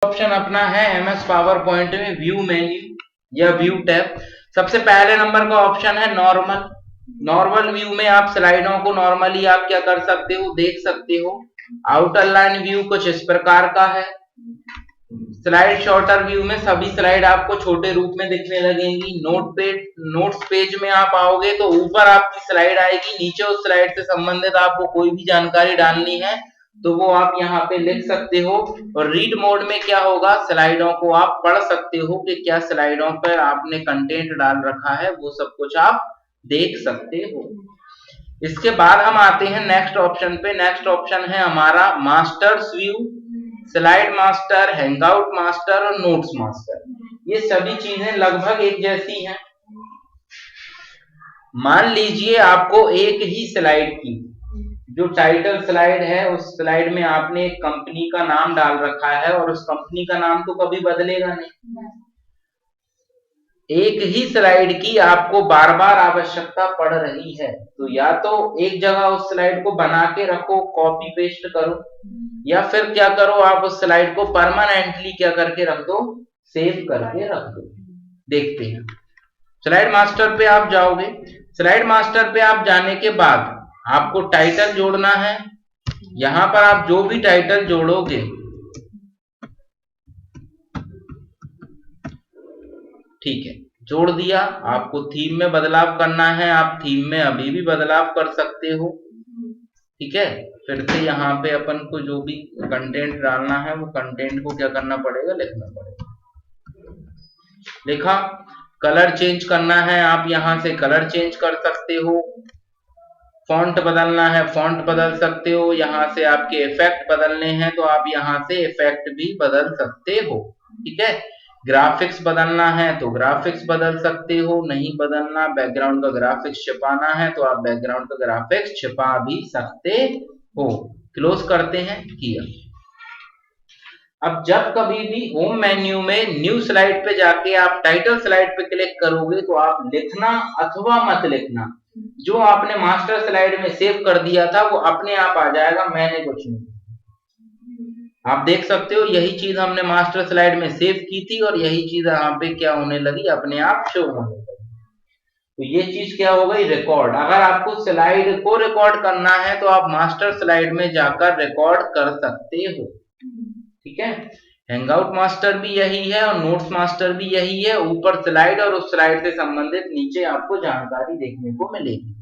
Option अपना है MS power point में व्यू मेन्यू या व्यू टैब। सबसे पहले नंबर का ऑप्शन है नॉर्मल। नॉर्मल व्यू में आप स्लाइडों को नॉर्मली आप क्या कर सकते हो, देख सकते हो। आउटर लाइन व्यू कुछ इस प्रकार का है। स्लाइड शॉर्टर व्यू में सभी स्लाइड आपको छोटे रूप में दिखने लगेंगी। नोट्स पेज में आप आओगे तो ऊपर आपकी स्लाइड आएगी, नीचे उस स्लाइड से संबंधित आपको कोई भी जानकारी डालनी है तो वो आप यहाँ पे लिख सकते हो। और रीड मोड में क्या होगा, स्लाइडों को आप पढ़ सकते हो कि क्या स्लाइडों पर आपने कंटेंट डाल रखा है, वो सब कुछ आप देख सकते हो। इसके बाद हम आते हैं नेक्स्ट ऑप्शन पे। नेक्स्ट ऑप्शन है हमारा masters view. Slide master, hangout master और नोट्स मास्टर, ये सभी चीजें लगभग एक जैसी हैं। मान लीजिए आपको एक ही स्लाइड की जो टाइटल स्लाइड है, उस स्लाइड में आपने एक कंपनी का नाम डाल रखा है और उस कंपनी का नाम तो कभी बदलेगा नहीं। एक ही स्लाइड की आपको बार बार आवश्यकता पड़ रही है तो या तो एक जगह उस स्लाइड को बना के रखो, कॉपी पेस्ट करो, या फिर क्या करो, आप उस स्लाइड को परमानेंटली क्या करके रख दो, सेव करके रख दो। देखते हैं। स्लाइड मास्टर पे आप जाओगे। स्लाइड मास्टर पे आप जाने के बाद आपको टाइटल जोड़ना है। यहां पर आप जो भी टाइटल जोड़ोगे, ठीक है, जोड़ दिया। आपको थीम में बदलाव करना है, आप थीम में अभी भी बदलाव कर सकते हो। ठीक है, फिर से यहाँ पे अपन को जो भी कंटेंट डालना है वो कंटेंट को क्या करना पड़ेगा, लिखना पड़ेगा। लिखा। कलर चेंज करना है, आप यहाँ से कलर चेंज कर सकते हो। फॉन्ट बदलना है, फॉन्ट बदल सकते हो। यहाँ से आपके इफेक्ट बदलने हैं तो आप यहाँ से इफेक्ट भी बदल सकते हो। ठीक है, ग्राफिक्स बदलना है तो ग्राफिक्स बदल सकते हो। नहीं बदलना, बैकग्राउंड का ग्राफिक्स छिपाना है तो आप बैकग्राउंड का ग्राफिक्स छिपा भी सकते हो। क्लोज करते हैं, किया। अब जब कभी भी होम मेन्यू में न्यू स्लाइड पे जाके आप टाइटल स्लाइड पे क्लिक करोगे तो आप लिखना अथवा मत लिखना, जो आपने मास्टर स्लाइड में सेव कर दिया था वो अपने आप आ जाएगा, मैंने कुछ नहीं। आप देख सकते हो यही चीज हमने मास्टर स्लाइड में सेव की थी और यही चीज यहाँ पे क्या होने लगी, अपने आप शो होने लगी। तो ये चीज क्या हो गई, रिकॉर्ड। अगर आपको स्लाइड को रिकॉर्ड करना है तो आप मास्टर स्लाइड में जाकर रिकॉर्ड कर सकते हो। ठीक है, हैंगआउट मास्टर भी यही है और नोट्स मास्टर भी यही है। ऊपर स्लाइड और उस स्लाइड से संबंधित नीचे आपको जानकारी देखने को मिलेगी।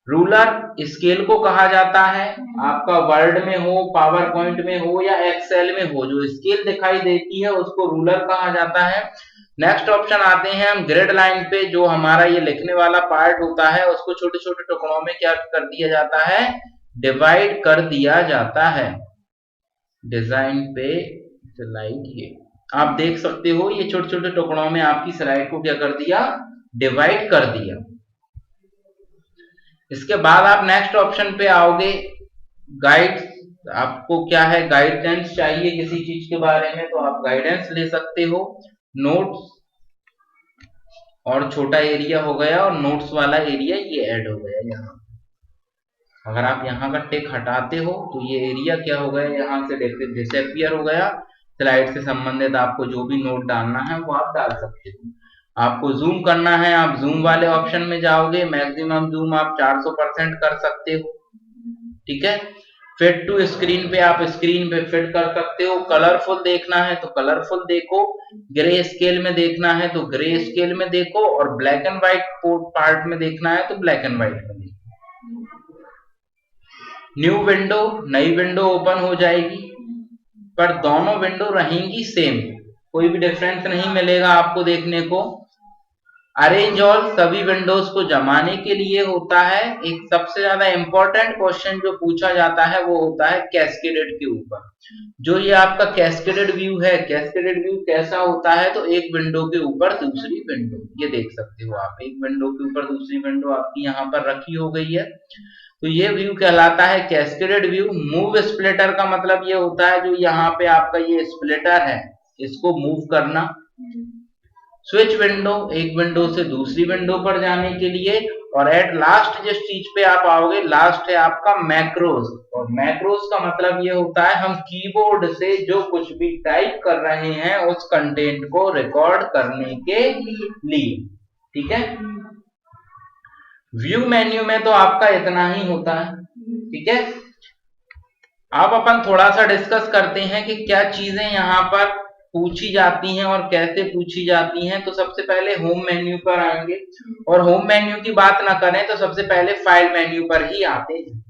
रूलर स्केल को कहा जाता है। आपका वर्ड में हो, पावर पॉइंट में हो या एक्सेल में हो, जो स्केल दिखाई देती है उसको रूलर कहा जाता है। नेक्स्ट ऑप्शन आते हैं हम ग्रिड लाइन पे। जो हमारा ये लिखने वाला पार्ट होता है उसको छोटे छोटे टुकड़ों में क्या कर दिया जाता है, डिवाइड कर दिया जाता है। डिजाइन पे स्लाइड, ये आप देख सकते हो, ये छोटे छोटे टुकड़ों में आपकी स्लाइड को क्या कर दिया, डिवाइड कर दिया। इसके बाद आप नेक्स्ट ऑप्शन पे आओगे, गाइड। आपको क्या है, गाइडेंस चाहिए किसी चीज के बारे में तो आप गाइडेंस ले सकते हो। नोट्स और छोटा एरिया हो गया और नोट्स वाला एरिया ये ऐड हो गया यहाँ। अगर आप यहाँ का टिक हटाते हो तो ये एरिया क्या हो गया, यहाँ से डिसअपियर हो गया। स्लाइड से संबंधित आपको जो भी नोट डालना है वो आप डाल सकते हो। आपको जूम करना है, आप जूम वाले ऑप्शन में जाओगे। मैक्सिमम जूम आप 400% कर सकते हो। ठीक है, फिट टू स्क्रीन पे आप स्क्रीन पे फिट कर सकते हो। कलरफुल देखना है तो कलरफुल देखो, ग्रे स्केल में देखना है तो ग्रे स्केल में देखो, और ब्लैक एंड व्हाइट पार्ट में देखना है तो ब्लैक एंड व्हाइट में देखो। न्यू विंडो, नई विंडो ओपन हो जाएगी, पर दोनों विंडो रहेंगी सेम, कोई भी डिफरेंस नहीं मिलेगा आपको देखने को। अरेंज ऑल सभी विंडोज को जमाने के लिए होता है। एक सबसे ज्यादा इंपॉर्टेंट क्वेश्चन जो पूछा जाता है वो होता है कैस्केडेड के ऊपर। जो ये आपका कैस्केडेड व्यू है, कैस्केडेड व्यू कैसा होता है, तो एक विंडो के ऊपर दूसरी विंडो, ये देख सकते हो आप, एक विंडो के ऊपर दूसरी विंडो आपकी यहाँ पर रखी हो गई है, तो ये व्यू कहलाता है कैस्केडेड व्यू। मूव स्प्लिटर का मतलब ये होता है जो यहाँ पे आपका ये स्प्लिटर है इसको मूव करना। स्विच विंडो, एक विंडो से दूसरी विंडो पर जाने के लिए। और एट लास्ट जिस चीज पे आप आओगे, लास्ट है आपका मैक्रोस। और मैक्रोस का मतलब ये होता है हम कीबोर्ड से जो कुछ भी टाइप कर रहे हैं उस कंटेंट को रिकॉर्ड करने के लिए। ठीक है, व्यू मेन्यू में तो आपका इतना ही होता है। ठीक है, अब अपन थोड़ा सा डिस्कस करते हैं कि क्या चीजें यहाँ पर पूछी जाती हैं और कैसे पूछी जाती हैं। तो सबसे पहले होम मेन्यू पर आएंगे, और होम मेन्यू की बात ना करें तो सबसे पहले फाइल मेन्यू पर ही आते हैं।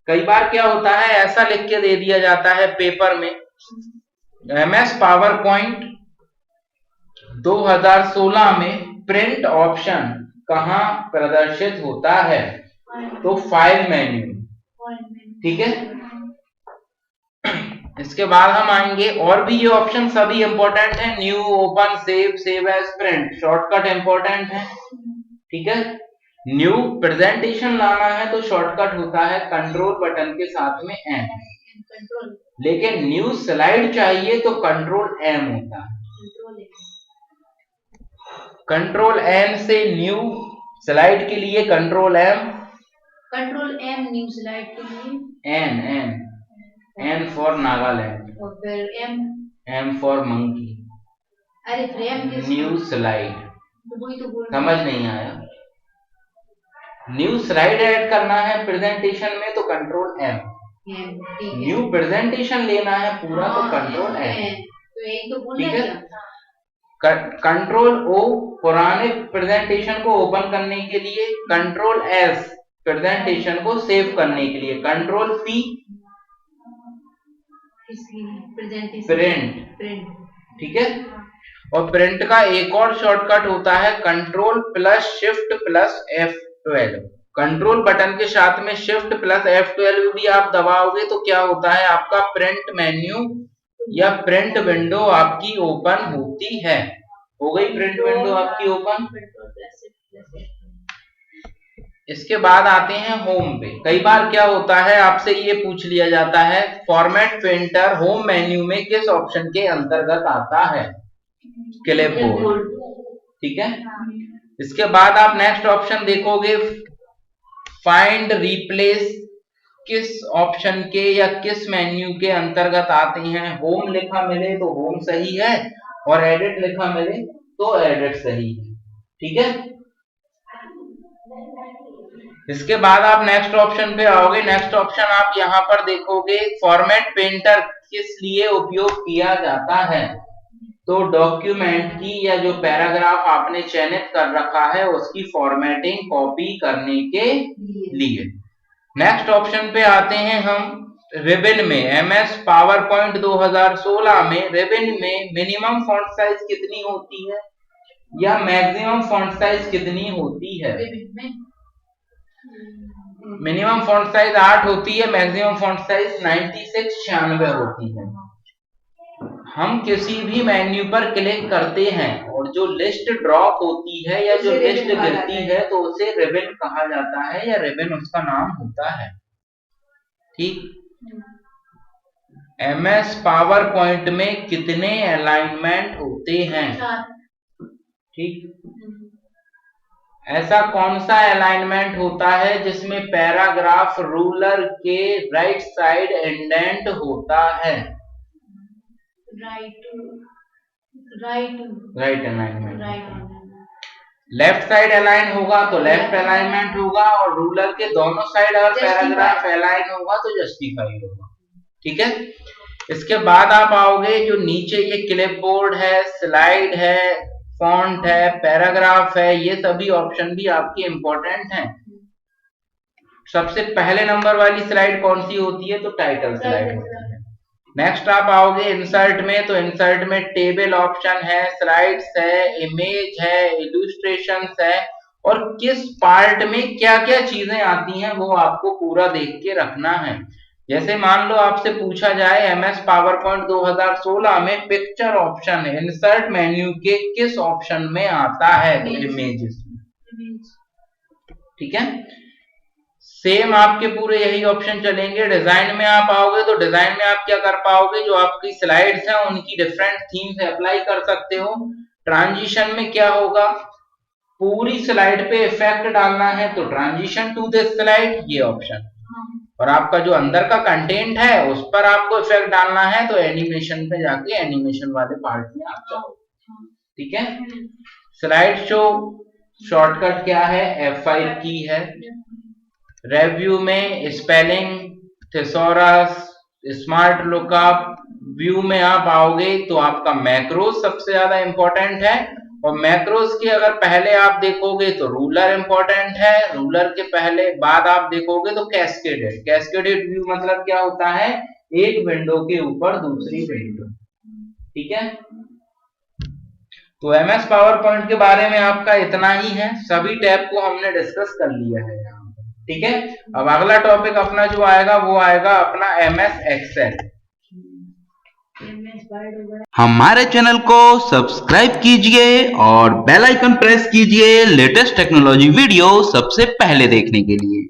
कई बार क्या होता है, ऐसा लिख के दे दिया जाता है पेपर में, MS पावर पॉइंट 2016 में प्रिंट ऑप्शन कहाँ प्रदर्शित होता है, तो फाइल मेन्यू। ठीक है, इसके बाद हम आएंगे, और भी ये ऑप्शन सभी इंपॉर्टेंट है, new, open, save as, print, shortcut important है। ठीक है, न्यू प्रेजेंटेशन लाना है तो शॉर्टकट होता है कंट्रोल बटन के साथ में एम, लेकिन न्यू स्लाइड चाहिए तो कंट्रोल एम होता है। कंट्रोल एम से न्यू स्लाइड के लिए कंट्रोल एम, न्यू स्लाइड के लिए एन फॉर नागालैंड, और फिर एम फॉर मंकी। अरे फ्रेम न्यू स्लाइड, तो वही तो बोल समझ नहीं आया। न्यू स्लाइड ऐड करना है प्रेजेंटेशन में तो कंट्रोल एम, न्यू प्रेजेंटेशन लेना है पूरा तो कंट्रोल एम। ठीक है, कंट्रोल ओ पुराने प्रेजेंटेशन को ओपन करने के लिए, कंट्रोल एस प्रेजेंटेशन को सेव करने के लिए, कंट्रोल पी प्रिंट। ठीक है, और प्रिंट का एक और शॉर्टकट होता है control plus shift plus F12। Control button के साथ में शिफ्ट प्लस F12 भी आप दबाओगे तो क्या होता है, आपका प्रिंट मेन्यू या प्रिंट विंडो आपकी ओपन होती है। हो गई प्रिंट विंडो आपकी ओपन। इसके बाद आते हैं होम पे। कई बार क्या होता है, आपसे ये पूछ लिया जाता है फॉर्मेट पेंटर होम मेन्यू में किस ऑप्शन के अंतर्गत आता है, क्लिपबोर्ड। ठीक है, इसके बाद आप नेक्स्ट ऑप्शन देखोगे, फाइंड रिप्लेस किस ऑप्शन के या किस मेन्यू के अंतर्गत आते हैं। होम लिखा मिले तो होम सही है, और एडिट लिखा मिले तो एडिट सही है। ठीक है, इसके बाद आप नेक्स्ट ऑप्शन पे आओगे। नेक्स्ट ऑप्शन आप यहाँ पर देखोगे, फॉर्मेट पेंटर किस लिए उपयोग किया जाता है, तो डॉक्यूमेंट की या जो पैराग्राफ आपने चयनित कर रखा है उसकी फॉर्मेटिंग कॉपी करने के लिए। नेक्स्ट ऑप्शन पे आते हैं हम, रिबन में MS पावर पॉइंट 2016 में रिबन में मिनिमम फॉन्ट साइज कितनी होती है या मैक्सिमम फॉन्ट साइज कितनी होती है। मिनिमम फॉन्ट साइज 8 होती है, मैक्सिमम फॉन्ट साइज 96 होती है। हम किसी भी मेन्यू पर क्लिक करते हैं और जो लिस्ट ड्रॉप होती है या जो लिस्ट गिरती है तो उसे रिबन कहा जाता है या रिबन उसका नाम होता है। ठीक, MS पावर पॉइंट में कितने अलाइनमेंट होते हैं। ठीक, ऐसा कौन सा अलाइनमेंट होता है जिसमें पैराग्राफ रूलर के राइट साइड इंडेंट होता है, right alignment. Left side align होगा तो लेफ्ट अलाइनमेंट होगा, और रूलर के दोनों साइड अगर पैराग्राफ अलाइन होगा तो जस्टिफाई होगा। ठीक है, इसके बाद आप आओगे, जो नीचे ये क्लिपबोर्ड है, स्लाइड है, फॉन्ट है, पैराग्राफ है, ये सभी ऑप्शन भी आपके इंपॉर्टेंट हैं। सबसे पहले नंबर वाली स्लाइड कौन सी होती है, तो टाइटल स्लाइड होती है। नेक्स्ट आप आओगे इंसर्ट में, तो इंसर्ट में टेबल ऑप्शन है, स्लाइड्स है, इमेज है, इलुस्ट्रेशंस है, और किस पार्ट में क्या क्या चीजें आती हैं वो आपको पूरा देख के रखना है। जैसे मान लो आपसे पूछा जाए MS पावर पॉइंट 2016 में पिक्चर ऑप्शन है, इंसर्ट मेन्यू के किस ऑप्शन में आता है, इमेजेस में। ठीक है, सेम आपके पूरे यही ऑप्शन चलेंगे। डिजाइन में आप आओगे तो डिजाइन में आप क्या कर पाओगे, जो आपकी स्लाइड्स हैं उनकी डिफरेंट थीम से अप्लाई कर सकते हो। ट्रांजिशन में क्या होगा, पूरी स्लाइड पे इफेक्ट डालना है तो ट्रांजिशन टू दिस स्लाइड, ये ऑप्शन, और आपका जो अंदर का कंटेंट है उस पर आपको इफेक्ट डालना है तो एनिमेशन पे जाके एनिमेशन वाले पार्ट में आप जाओ। ठीक है, स्लाइड शो शॉर्टकट क्या है, F5 की है। रिव्यू में spelling, thesaurus, smart lookup, view में आप आओगे तो आपका मैक्रोस सबसे ज्यादा इंपॉर्टेंट है, और मैक्रोस के अगर पहले आप देखोगे तो रूलर इंपॉर्टेंट है, रूलर के पहले बाद आप देखोगे तो कैस्केडेड। कैस्केडेड व्यू मतलब क्या होता है, एक विंडो के ऊपर दूसरी विंडो। ठीक है, तो एमएस पावर पॉइंट के बारे में आपका इतना ही है, सभी टैब को हमने डिस्कस कर लिया है यहाँ पर। ठीक है, अब अगला टॉपिक अपना जो आएगा वो आएगा अपना एमएस एक्सेल। हमारे चैनल को सब्सक्राइब कीजिए और बेल आइकन प्रेस कीजिए लेटेस्ट टेक्नोलॉजी वीडियो सबसे पहले देखने के लिए।